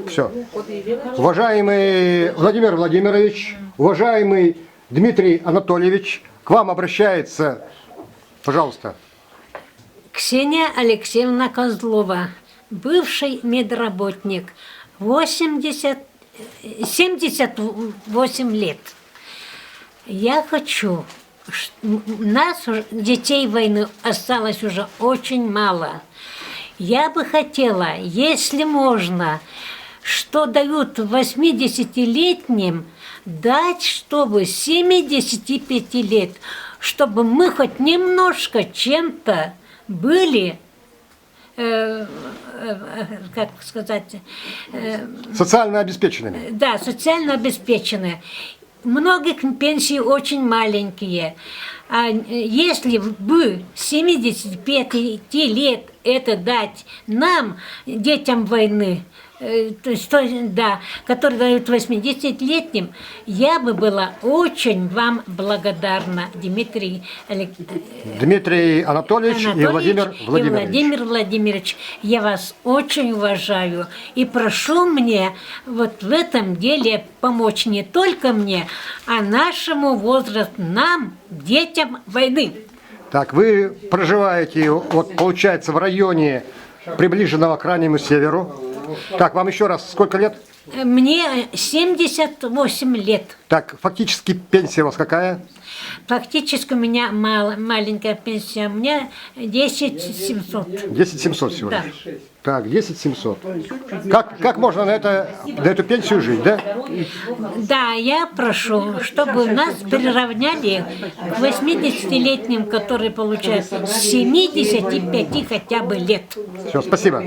Все. Уважаемый Владимир Владимирович, уважаемый Дмитрий Анатольевич, к вам обращается, пожалуйста. Ксения Алексеевна Козлова, бывший медработник, 78 лет. Я хочу, нас, детей войны, осталось уже очень мало. Я бы хотела, если можно, что дают 80-летним, дать, чтобы 75 лет, чтобы мы хоть немножко чем-то были, как сказать... Социально обеспеченными. Да, социально обеспеченные. Многих пенсии очень маленькие. А если бы 75 лет это дать нам, детям войны, то есть, да, которые дают 80-летним, я бы была очень вам благодарна, Дмитрий Анатольевич и Владимир Владимирович. Владимир Владимирович, я вас очень уважаю и прошу мне вот в этом деле помочь не только мне, а нашему возрасту, нам, детям войны. Так, вы проживаете, вот, получается, в районе, приближенного к Крайнему Северу. Так, вам еще раз, сколько лет? Мне 78 лет. Так, фактически пенсия у вас какая? Фактически у меня маленькая пенсия, у меня 10 700. 10 700 всего лишь. Да. Так, 10 700. Как можно на эту пенсию жить, да? Да, я прошу, чтобы нас приравняли к 80-летним, которые получают 75 хотя бы лет. Все, спасибо.